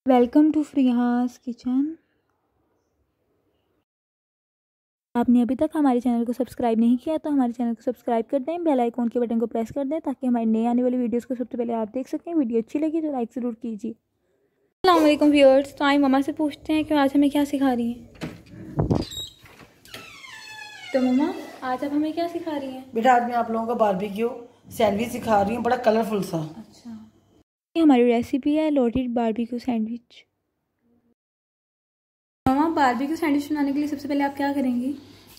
Welcome to फ्रीहास kitchen. आपने अभी तक हमारे चैनल को सब्सक्राइब नहीं किया तो हमारे चैनल को सब्सक्राइब कर दें, बेल आइकॉन के बटन को प्रेस कर दें ताकि हमारी नई आने वाली वीडियोस को सबसे पहले आप देख सकें। वीडियो अच्छी लगी तो लाइक ज़रूर कीजिए। अस्सलाम वालेकुम व्यूअर्स। तो आई मम्मा से पूछते हैं कि आज हमें क्या सिखा रही हैं। तो मम्मा आज आप हमें क्या सिखा रही हैं? बेटा आज मैं आप लोगों को बारबेक्यू सैंडविच सिखा रही हूँ, बड़ा कलरफुल सा। अच्छा, ये हमारी रेसिपी है लोडेड बारबेक्यू सैंडविच। मम्मा बारबेक्यू सैंडविच बनाने के लिए सबसे पहले आप क्या करेंगी?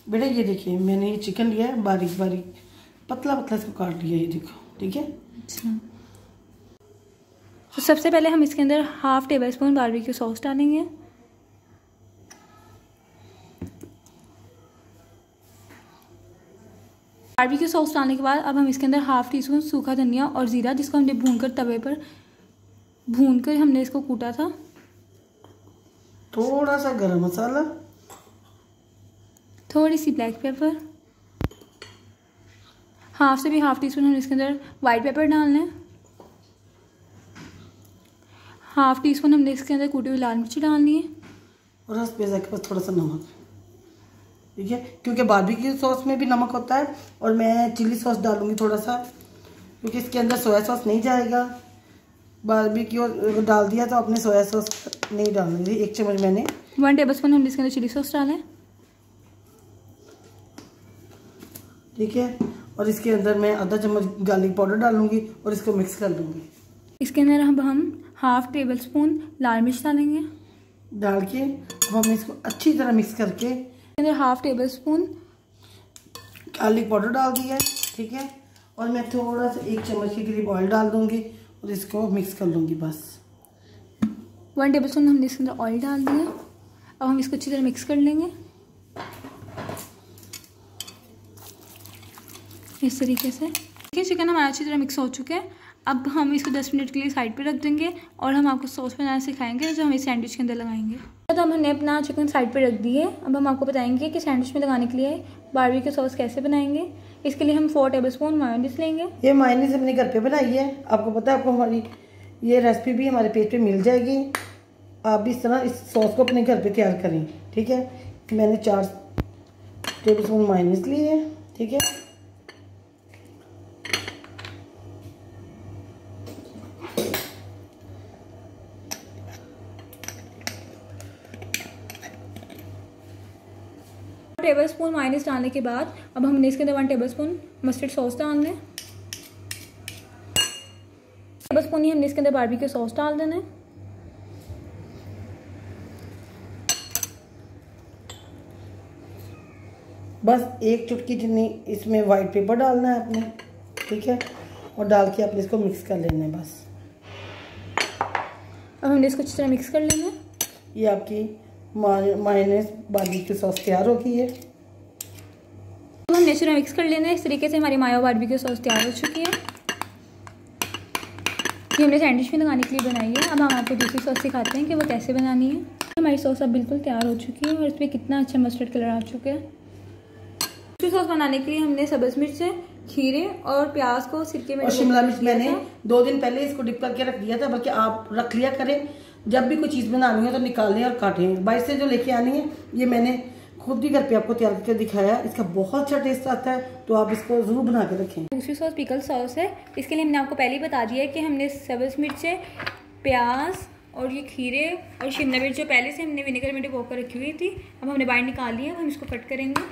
बेटा ये देखिए, मैंने ये चिकन लिया है, बारीक बारीक पतला पतला इसको काट लिया, ये देखो, ठीक है। अच्छा, तो सबसे पहले हम इसके अंदर half table spoon barbecue sauce डालेंगे। बारबेक्यू सॉस डालने के बाद अब हम इसके अंदर हाफ टी स्पून सूखा धनिया और ज़ीरा, जिसको हमने भूनकर तवे पर भूनकर हमने इसको कूटा था। थोड़ा सा गरम मसाला, थोड़ी सी ब्लैक पेपर, हाफ से भी हाफ टी स्पून हम इसके अंदर वाइट पेपर डालना है। हाफ टी स्पून हमने इसके अंदर कूटी हुई लाल मिर्ची डालनी है और हंस पिज़्ज़ा के पास थोड़ा सा नमक, ठीक है, क्योंकि बारबेक्यू सॉस में भी नमक होता है। और मैं चिली सॉस डालूंगी थोड़ा सा, क्योंकि इसके अंदर सोया सॉस नहीं जाएगा। बारबेक्यू डाल दिया तो आपने सोया सॉस नहीं डालनी। 1 चम्मच मैंने 1 टेबल स्पून हमने इसके अंदर चिली सॉस डाला है, ठीक है। और इसके अंदर मैं आधा चम्मच गार्लिक पाउडर डालूंगी और इसको मिक्स कर लूँगी। इसके अंदर हम हाफ टेबल स्पून लाल मिर्च डालेंगे। डाल के अब हम इसको अच्छी तरह मिक्स करके इसके अंदर half table spoon garlic powder डाल दिया है, ठीक है। और मैं थोड़ा सा 1 चम्मच के करीब ऑयल डाल दूंगी और इसको मिक्स कर लूँगी बस। 1 टेबल स्पून हमने इसके अंदर ऑयल डाल दिया। अब हम इसको अच्छी तरह मिक्स कर लेंगे इस तरीके से। देखिए चिकन हमारा अच्छी तरह मिक्स हो चुका है। अब हम इसको 10 मिनट के लिए साइड पे रख देंगे और हम आपको सॉस बनाना सिखाएंगे जो हम इस सैंडविच के अंदर लगाएंगे। तो हम हमने अपना चिकन साइड पे रख दिए। अब हम आपको बताएंगे कि सैंडविच में लगाने के लिए बारबेक्यू सॉस कैसे बनाएंगे। इसके लिए हम 4 टेबल स्पून मायोनीज लेंगे। ये मायोनीज हमने घर पे बनाई है, आपको पता है। आपको हमारी ये रेसिपी भी हमारे पेज पे मिल जाएगी। आप भी इस तरह इस सॉस को अपने घर पे तैयार करें, ठीक है। मैंने 4 टेबल स्पून मायोनीज ली है, ठीक है। टेबल स्पून मायोनीज डालने के बाद अब हमने इसके अंदर 1 टेबल स्पून मस्टर्ड सॉस डालना है। टेबल स्पून ही हमने इसके अंदर बारबेक्यू सॉस डाल देना है। बस 1 चुटकी जितनी इसमें वाइट पेपर डालना है आपने, ठीक है। और डाल के आपने इसको मिक्स कर लेना है बस। अब हमने इसको अच्छी तरह मिक्स कर लेना है। ये आपकी मायोनीज बारबेक्यू सॉस तैयार हो गई है। अब हम नेचुरल मिक्स कर लेना है। इस तरीके से हमारी मायो बारबेक्यू सॉस तैयार हो चुकी है। ये हमने सैंडविच में लगाने के लिए बनाई है। अब हम आपको दूसरी सॉस सिखाते हैं कि वो कैसे बनानी है। हमारी सॉस अब बिल्कुल तैयार हो चुकी है और इसमें कितना अच्छा मस्टर्ड कलर आ चुका है। दूसरी सॉस बनाने के लिए हमने सब्ज़ मिर्च, खीरे और प्याज को सिरके में, और शिमला मिर्च मैंने 2 दिन पहले इसको डिप करके रख दिया था। बल्कि आप रख लिया करें, जब भी कोई चीज़ बनानी है तो निकालें और काटें। बाहर से जो लेके आनी है, ये मैंने खुद भी घर पे आपको तैयार करके दिखाया। इसका बहुत अच्छा टेस्ट आता है, तो आप इसको ज़रूर बना के रखें। दूसरी सॉस पिकल सॉस है। इसके लिए हमने आपको पहले ही बता दिया है कि हमने सब्ज़ मिर्चें, प्याज और ये खीरे और शिमला मिर्च जो पहले से हमने विनेगर में डिबो कर रखी हुई थी, अब हमने बाहर निकाल लिया। अब हम इसको कट करेंगे।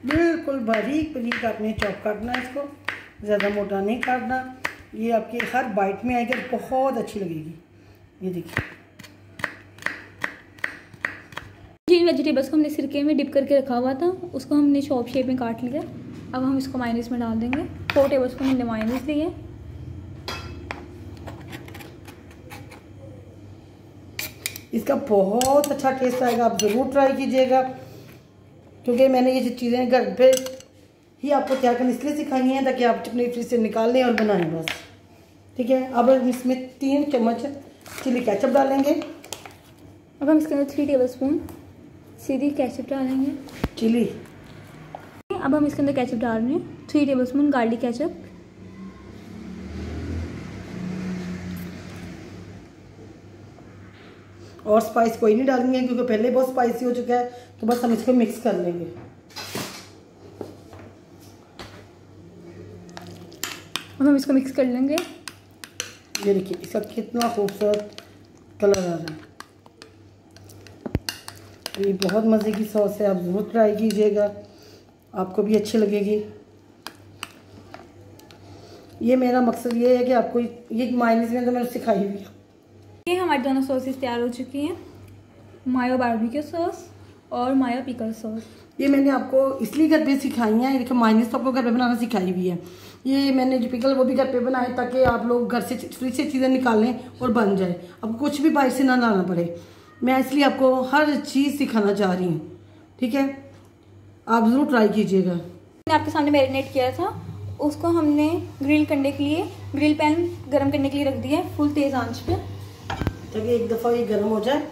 बिल्कुल बारीक बारीक आपने चॉप काटना है इसको, ज़्यादा मोटा नहीं काटना। ये आपके हर बाइट में आएगा, बहुत अच्छी लगेगी। ये देखिए, जिन वेजिटेबल्स को हमने सिरके में डिप करके रखा हुआ था उसको हमने चॉप शेप में काट लिया। अब हम इसको मायोनीज में डाल देंगे। 4 टेबल स्पून हमने मायोनीज ली है। इसका बहुत अच्छा टेस्ट आएगा, आप ज़रूर ट्राई कीजिएगा। क्योंकि मैंने ये चीज़ें घर पे ही आपको तैयार करना इसलिए सिखाई हैं ताकि आप अपने फ्रिज से निकाल लें और बनाएं बस, ठीक है। अब इसमें 3 चम्मच चिली केचप डालेंगे। अब हम इसके अंदर 3 टेबल स्पून सीधी केचप डालेंगे। चिली, अब हम इसके अंदर केचप डाल रहे हैं 3 टेबल स्पून गार्लिक केचप। और स्पाइस कोई नहीं डालेंगे क्योंकि पहले बहुत स्पाइसी हो चुका है। तो बस हम इसको मिक्स कर लेंगे। अब हम इसको मिक्स कर लेंगे। ये देखिए इसका कितना खूबसूरत कलर आ रहा है। ये बहुत मज़े की सॉस है, आप ज़रूर ट्राई कीजिएगा, आपको भी अच्छी लगेगी। ये मेरा मकसद ये है कि आपको ये मायनीज में तो मैंने सिखाई हुई है। ये हमारी दोनों सॉसेस तैयार हो चुकी हैं, मायो बारबेक्यू सॉस और मायो पिकल सॉस। ये मैंने आपको इसलिए घर पे सिखाई है, देखिए मायनीज तो आपको घर पे बनाना सिखाई हुई है। ये मैंने जो पिकल वो भी घर पे बनाए ताकि आप लोग घर से फ्रिज से चीज़ें निकालें और बन जाए, आपको कुछ भी बाहर से ना लाना पड़े। मैं इसलिए आपको हर चीज़ सिखाना चाह रही हूँ, ठीक है, आप ज़रूर ट्राई कीजिएगा। मैंने आपके सामने मैरिनेट किया था, उसको हमने ग्रिल करने के लिए ग्रिल पैन गरम करने के लिए रख दिया है फुल तेज़ आंच पे, ताकि एक दफ़ा ये गर्म हो जाए।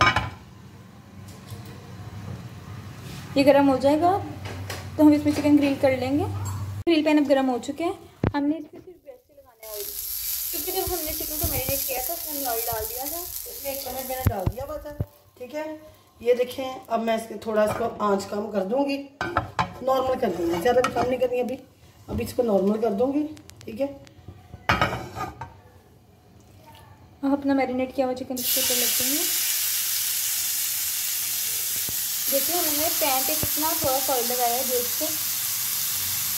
ये गर्म हो जाएगा तो हम इसमें चिकन ग्रिल कर लेंगे। ग्रिल पैन अब गर्म हो चुके हैं। हमने इसमें सिर्फ ब्रेड से लगाना है ऑयल, क्योंकि जब हमने चिकन को मैरिनेट किया था उसमें ऑयल डाल दिया था, इसमें 1 मिनट मैंने डाल दिया हुआ था, ठीक है। ये देखें, अब मैं इसके थोड़ा इसको आंच कम कर दूंगी, नॉर्मल कर दूंगी, ज़्यादा भी कम नहीं करनी अभी। अभी इसको नॉर्मल कर दूंगी, ठीक है। अब अपना मैरिनेट किया हुआ चिकन इसके ऊपर लग देंगे। देखिए हमने पैन पे कितना थोड़ा सा ऑयल लगाया है ब्रेड से,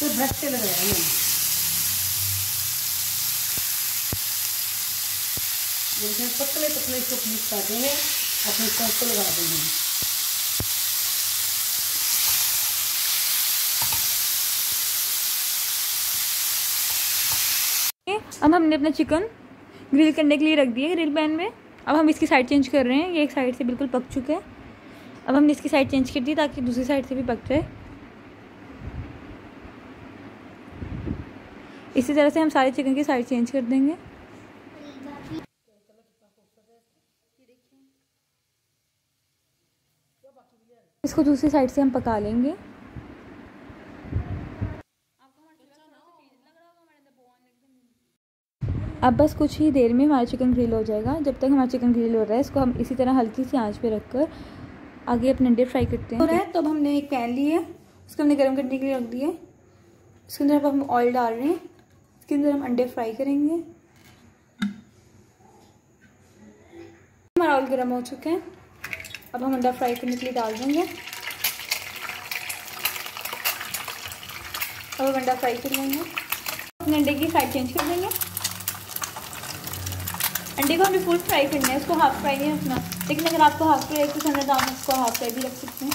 तो ब्रश से लगाया है मैंने। पतले पतले इसको पीस काटे हैं, अपने सॉस को लगा देंगे। अब हमने अपना चिकन ग्रिल करने के लिए रख दिया ग्रिल पैन में। अब हम इसकी साइड चेंज कर रहे हैं, ये एक साइड से बिल्कुल पक चुका है। अब हमने इसकी साइड चेंज कर दी ताकि दूसरी साइड से भी पक जाए। इसी तरह से हम सारे चिकन की साइड चेंज कर देंगे। इसको दूसरी साइड से हम पका लेंगे। अब बस कुछ ही देर में हमारा चिकन ग्रिल हो जाएगा। जब तक हमारा चिकन ग्रिल हो रहा है इसको हम इसी तरह हल्की सी आंच पे रखकर आगे अपने अंडे फ्राई करते हैं। हो रहा है तो अब हमने एक पैन लिया है, उसको हमने गर्म करने के लिए रख दिया है। इसके अंदर अब हम ऑयल डाल रहे हैं, इसके अंदर हम अंडे फ्राई करेंगे। हमारा ऑयल गर्म हो चुका है, अब हम अंडा फ्राई करने के लिए डाल देंगे। अब हम अंडा फ्राई कर लेंगे, अपने अंडे की साइड चेंज कर देंगे। अंडे को हमें फुल फ्राई करना है, इसको हाफ फ्राई नहीं रखना, लेकिन अगर आपको हाफ फ्राई पसंद है तो आप इसको हाफ फ्राई भी रख सकते हैं।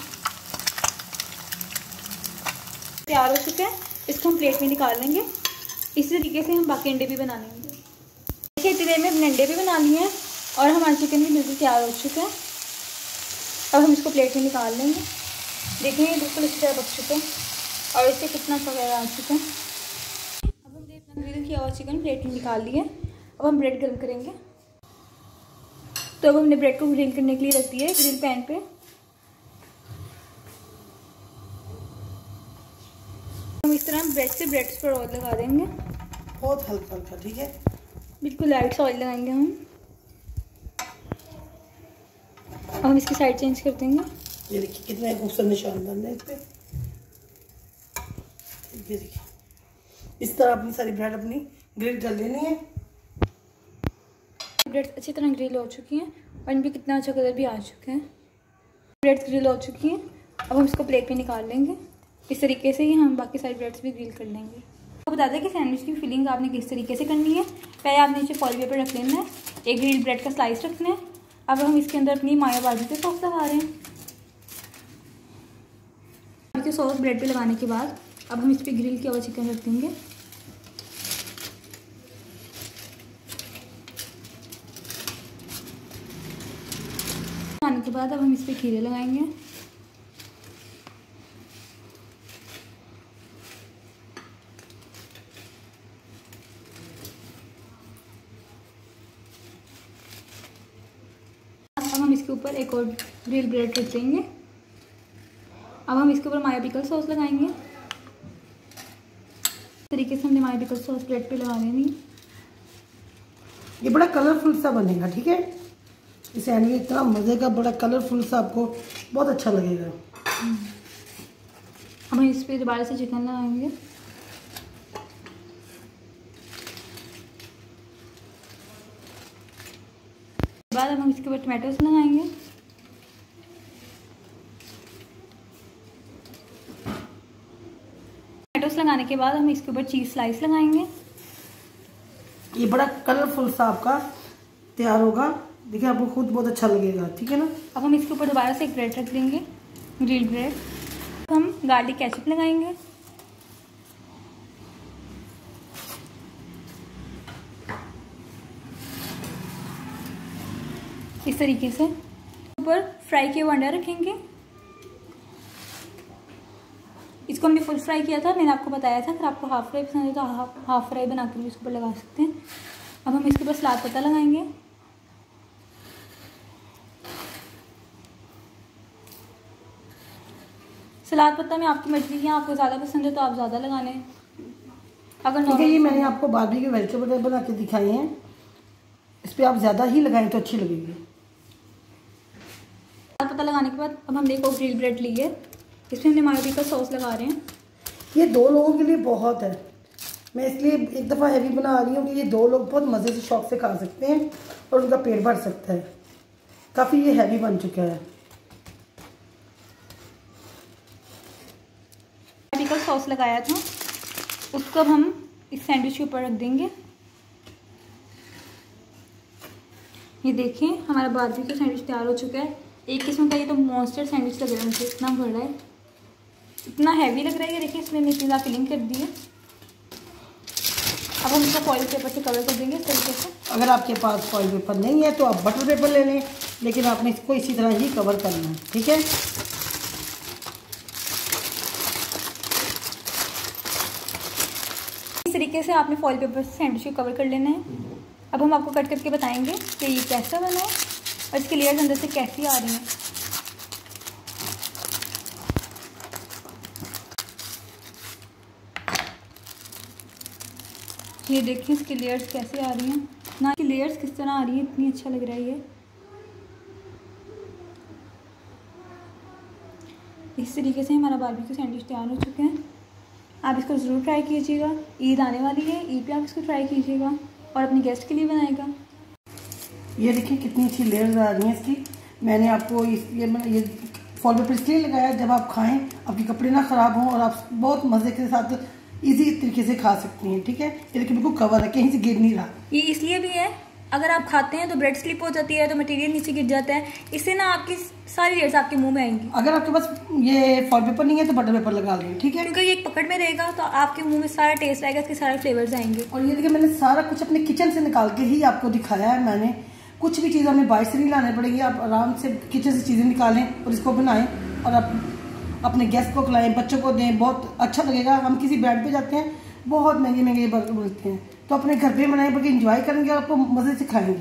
तैयार हो चुके हैं, इसको हम प्लेट में निकाल लेंगे। इसी तरीके से हम बाकी अंडे भी बना लेंगे। देखिए इतनी देर में अपने अंडे भी बना लिए हैं और हमारा चिकन भी बिल्कुल तैयार हो चुका है। अब हम इसको प्लेट में निकाल लेंगे। देखिए ये बिल्कुल अच्छी तरह पक चुके हैं और इससे कितना अच्छा कलर आ चुका है। अब हमने अपना ग्रिल किया हुआ चिकन प्लेट में निकाल लिया। अब हम ब्रेड गर्म करेंगे, तो अब हमने ब्रेड को ग्रिल करने के लिए रख दिया है ग्रिल पैन पे। हम इस तरह ब्रेड से ब्रेड्स पर ऑयल लगा देंगे, बहुत हल्का हल्का, ठीक है, बिल्कुल लाइट सा ऑयल लगाएंगे हम। अब हम इसकी साइड चेंज कर देंगे। ये देखिए कितने खूबसूरत निशान बन रहे हैं इस पे। ये देखिए इस तरह अपनी सारी ब्रेड अपनी ग्रिल कर लेनी है। ब्रेड अच्छी तरह ग्रिल हो चुकी हैं और इन पर कितना अच्छा कलर भी आ चुका है। ब्रेड ग्रिल हो चुकी हैं, अब हम इसको प्लेट में निकाल लेंगे। इस तरीके से ही हम बाकी सारी ब्रेड्स भी ग्रिल कर लेंगे। तो बता दें कि सैंडविच की फिलिंग आपने किस तरीके से करनी है। पहले आपने नीचे फॉइल पेपर रख लेना है, एक ग्रिल ब्रेड का स्लाइस रखना है। अब हम इसके अंदर अपनी मायो बारबेक्यू सॉस लगा रहे हैं। बारबेक्यू सॉस ब्रेड पे लगाने के बाद अब हम इस पर ग्रिल किया हुआ चिकन रख देंगे। लगाने के बाद अब हम इस पर खीरे लगाएंगे। अब हम इसके ऊपर एक और ग्रिल ब्रेड रख देंगे। अब हम इसके ऊपर मायो पिकल सॉस लगाएंगे। इस तरीके से हमने मायो पिकल सॉस ब्रेड पे लगा लेनी। ये बड़ा कलरफुल सा बनेगा, ठीक है। इस सैंडविच इतना मज़े का, बड़ा कलरफुल सा, आपको बहुत अच्छा लगेगा। अब हम इस पर दोबारा से चिकन लगाएंगे। बाद हम इसके ऊपर टमाटोस लगाएंगे। टमाटोस लगाने के बाद हम इसके ऊपर चीज़ स्लाइस लगाएंगे। ये बड़ा कलरफुल सा आपका तैयार होगा, देखिए आपको खुद बहुत अच्छा लगेगा, ठीक है ना। अब हम इसके ऊपर दोबारा से एक ब्रेड रख देंगे, ग्रिल ब्रेड। हम गार्लिक केचप लगाएंगे। इस तरीके से ऊपर फ्राई किए हुए अंडा रखेंगे। इसको हमने फुल फ्राई किया था, मैंने आपको बताया था। अगर आपको हाफ फ्राई पसंद है तो हाफ फ्राई बना कर भी इसके ऊपर लगा सकते हैं। अब हम इसके ऊपर सलाद पत्ता लगाएंगे। सलाद पत्ता में आपकी मर्जी है, आपको ज़्यादा पसंद है तो आप ज़्यादा लगा लें। अगर ठीक है, ये मैंने आपको बारबेक्यू वेजिटेबल बना के दिखाई हैं, इस पर आप ज़्यादा ही लगाएं तो अच्छी लगेगी। सलाद पत्ता लगाने के बाद अब हमने एक और ग्रिल ब्रेड ली है, इसमें हमने मायोनीज का सॉस लगा रहे हैं। ये 2 लोगों के लिए बहुत है, मैं इसलिए एक दफ़ा हैवी बना रही हूँ कि ये 2 लोग बहुत मज़े से शौक से खा सकते हैं और उनका पेट भर सकता है। काफ़ी ये हैवी बन चुका है। का सॉस लगाया था उसको अब हम इस सैंडविच के ऊपर रख देंगे। ये देखिए हमारा बारबेक्यू सैंडविच तैयार हो चुका है। एक किस्म का ये तो मॉन्स्टर सैंडविच लग रहा है मुझे, इतना बड़ा है, इतना हैवी लग रहा है। ये देखिए इसमें मैंने पिज़्ज़ा फिलिंग कर दी है। अब हम इसको फॉइल पेपर से कवर कर देंगे इस तरीके से। अगर आपके पास फॉइल पेपर नहीं है तो आप बटर पेपर ले लें, लेकिन आपने इसको इसी तरह ही कवर करना है, ठीक है। इस तरीके से आपने फॉइल पेपर से सैंडविच को कवर कर लेना है। अब हम आपको कट करके बताएंगे कि ये कैसा बना है और इसके लेयर्स अंदर से कैसी आ रही हैं। ये देखिए इसकी लेयर्स कैसे आ रही हैं, ना कि लेयर्स किस तरह आ रही हैं, इतनी अच्छा लग रहा है ये। इस तरीके से हमारा बारबेक्यू सैंडविच तैयार हो चुके हैं। आप इसको ज़रूर ट्राई कीजिएगा, ईद आने वाली है, ईद पे आप इसको ट्राई कीजिएगा और अपने गेस्ट के लिए बनाएगा। ये देखिए कितनी अच्छी लेयर्स आ रही हैं इसकी। मैंने आपको ये फॉइल पेपर इसलिए लगाया जब आप खाएं आपके कपड़े ना ख़राब हों और आप बहुत मज़े के साथ इजी तरीके से खा सकती हैं, ठीक है। ये देखिए बिल्कुल कवर है, कहीं से गिर नहीं रहा। ये इसलिए भी है, अगर आप खाते हैं तो ब्रेड स्लिप हो जाती है तो मटेरियल नीचे गिर जाता है, इससे ना आपकी सारी लेयर्स आपके मुंह में आएंगी। अगर आपके पास ये फॉइल पेपर नहीं है तो बटर पेपर लगा लें, ठीक है, क्योंकि ये पकड़ में रहेगा तो आपके मुंह में सारा टेस्ट आएगा, इसके सारे फ्लेवर्स आएंगे। और ये देखिए मैंने सारा कुछ अपने किचन से निकाल के ही आपको दिखाया है। मैंने कुछ भी चीज़ हमें बाहर से नहीं लाने पड़ेगी, आप आराम से किचन से चीज़ें निकालें और इसको बनाएं और आप अपने गेस्ट को खिलाएं, बच्चों को दें, बहुत अच्छा लगेगा। हम किसी ब्रांड पे जाते हैं, बहुत महंगे महंगे बर्गर मिलते हैं, तो अपने घर पे बनाएं, बल्कि एंजॉय करेंगे और आपको मज़े से खाएंगे।